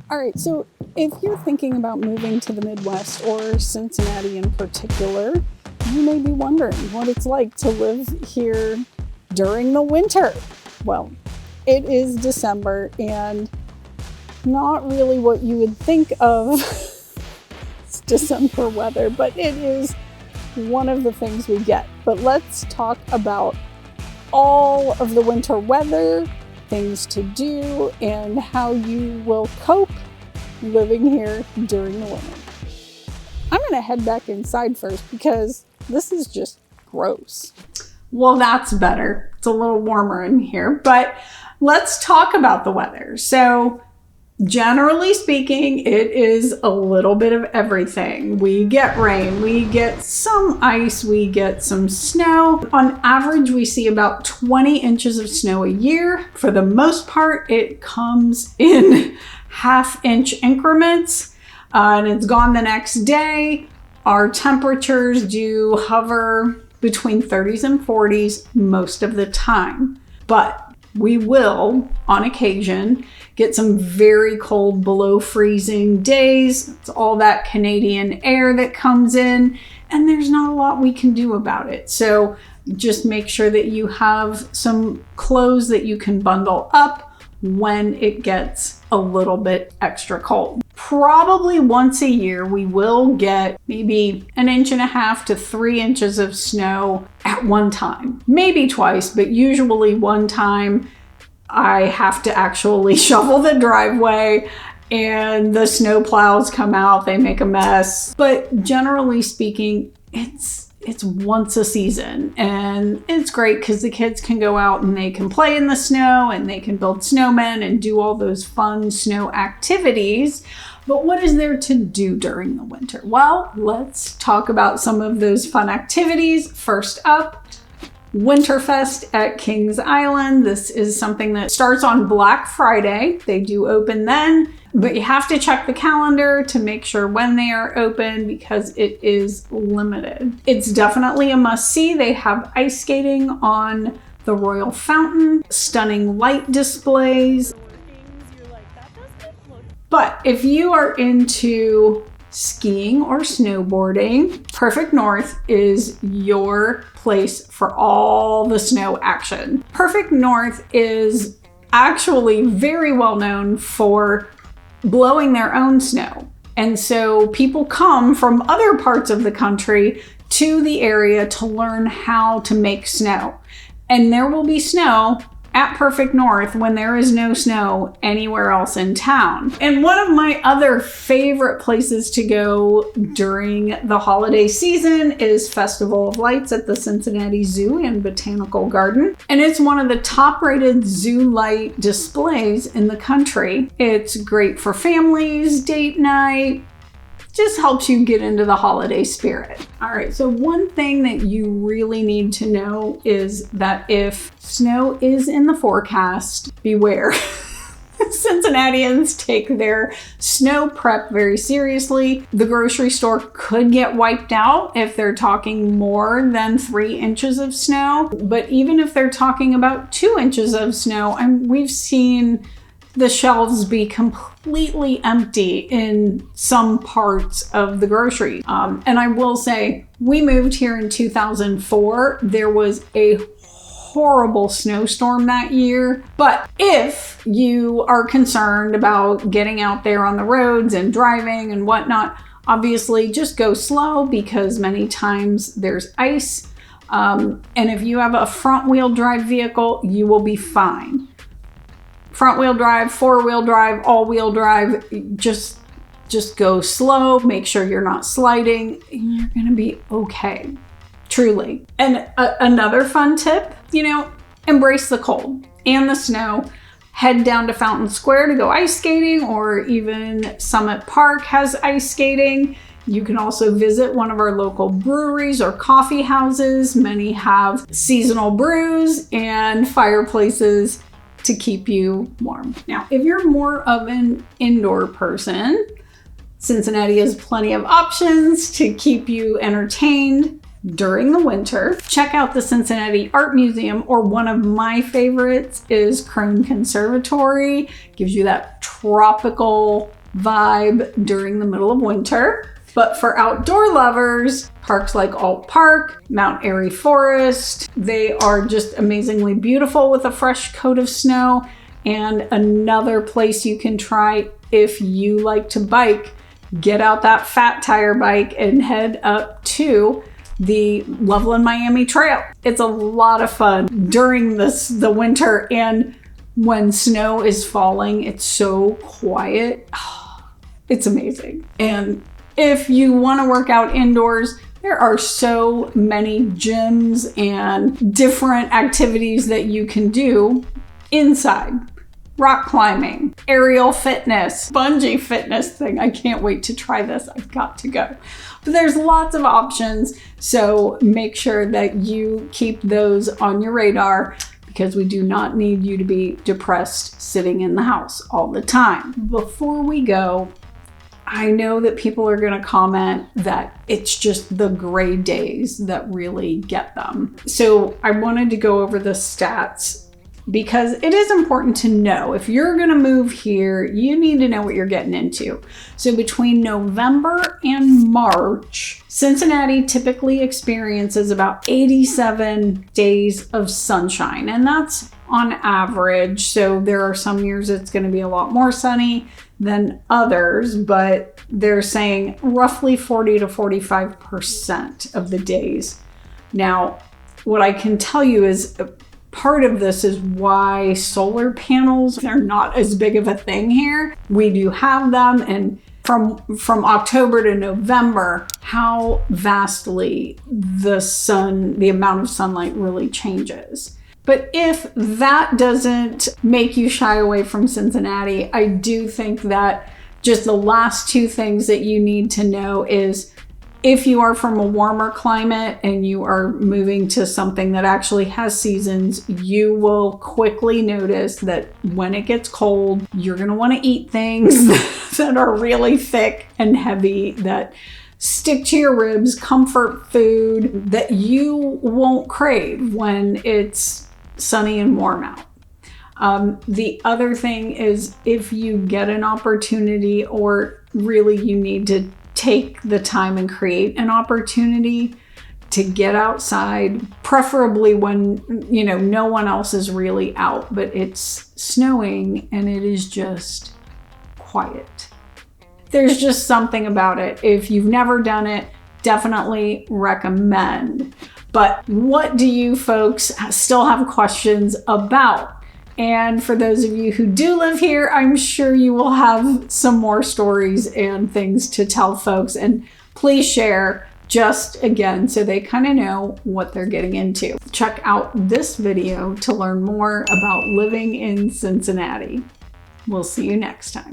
All right, so if you're thinking about moving to the Midwest or Cincinnati in particular, you may be wondering what it's like to live here during the winter. Well, it is December and not really what you would think of as December weather, but it is one of the things we get. But let's talk about all of the winter weather, things to do, and how you will cope living here during the winter. I'm going to head back inside first because this is just gross. Well, that's better. It's a little warmer in here, but let's talk about the weather. So generally speaking, it is a little bit of everything. We get rain, we get some ice, we get some snow. On average, we see about 20 inches of snow a year. For the most part, it comes in half-inch increments, and it's gone the next day. Our temperatures do hover between 30s and 40s most of the time, but we will, on occasion, get some very cold below freezing days. It's all that Canadian air that comes in, and there's not a lot we can do about it. So just make sure that you have some clothes that you can bundle up when it gets a little bit extra cold. Probably once a year, we will get maybe 1.5 to 3 inches of snow at one time. Maybe twice, but usually one time. I have to actually shovel the driveway and the snow plows come out, they make a mess. But generally speaking, it's once a season, and it's great because the kids can go out and they can play in the snow and they can build snowmen and do all those fun snow activities. But what is there to do during the winter? Well, let's talk about some of those fun activities. First up, Winterfest at Kings Island. This is something that starts on Black Friday. They do open then, but you have to check the calendar to make sure when they are open because it is limited. It's definitely a must-see. They have ice skating on the Royal Fountain, stunning light displays. But if you are into skiing or snowboarding, Perfect North is your place for all the snow action. Perfect North is actually very well known for blowing their own snow. And so people come from other parts of the country to the area to learn how to make snow. And there will be snow at Perfect North when there is no snow anywhere else in town. And one of my other favorite places to go during the holiday season is Festival of Lights at the Cincinnati Zoo and Botanical Garden. And it's one of the top-rated zoo light displays in the country. It's great for families, date night, just helps you get into the holiday spirit. All right, so one thing that you really need to know is that if snow is in the forecast, beware. Cincinnatians take their snow prep very seriously. The grocery store could get wiped out if they're talking more than 3 inches of snow. But even if they're talking about 2 inches of snow, we've seen the shelves be completely empty in some parts of the grocery. And I will say, we moved here in 2004. There was a horrible snowstorm that year. But if you are concerned about getting out there on the roads and driving and whatnot, obviously just go slow because many times there's ice. And if you have a front-wheel drive vehicle, you will be fine. Front-wheel drive, four-wheel drive, all-wheel drive, just go slow, make sure you're not sliding, and you're gonna be okay, truly. And another fun tip, embrace the cold and the snow. Head down to Fountain Square to go ice skating, or even Summit Park has ice skating. You can also visit one of our local breweries or coffee houses. Many have seasonal brews and fireplaces to keep you warm. Now, if you're more of an indoor person, Cincinnati has plenty of options to keep you entertained. during the winter. Check out the Cincinnati Art Museum, or one of my favorites is Crone Conservatory. Gives you that tropical vibe during the middle of winter. But for outdoor lovers, parks like Alt Park, Mount Airy Forest, they are just amazingly beautiful with a fresh coat of snow. And another place you can try if you like to bike, get out that fat tire bike and head up to the Loveland Miami Trail. It's a lot of fun during the winter, and when snow is falling, it's so quiet. It's amazing. And if you want to work out indoors, there are so many gyms and different activities that you can do inside. Rock climbing, aerial fitness, bungee fitness thing. I can't wait to try this. I've got to go. But there's lots of options, so make sure that you keep those on your radar, because we do not need you to be depressed sitting in the house all the time. Before we go, I know that people are going to comment that it's just the gray days that really get them. So I wanted to go over the stats, because it is important to know if you're going to move here, you need to know what you're getting into. So between November and March, Cincinnati typically experiences about 87 days of sunshine, and that's on average. So there are some years it's going to be a lot more sunny than others, but they're saying roughly 40 to 45% of the days. Now, what I can tell you is part of this is why solar panels are not as big of a thing here. We do have them, and from October to November, how vastly the amount of sunlight really changes. But if that doesn't make you shy away from Cincinnati, I do think that just the last two things that you need to know is, if you are from a warmer climate and you are moving to something that actually has seasons, you will quickly notice that when it gets cold, you're going to want to eat things that are really thick and heavy, that stick to your ribs, comfort food that you won't crave when it's sunny and warm out. The other thing is, if you get an opportunity, or really you need to take the time and create an opportunity to get outside, preferably when, no one else is really out, but it's snowing and it is just quiet. There's just something about it. If you've never done it, definitely recommend. But what do you folks still have questions about? And for those of you who do live here, I'm sure you will have some more stories and things to tell folks. And please share, just again, so they kind of know what they're getting into. Check out this video to learn more about living in Cincinnati. We'll see you next time.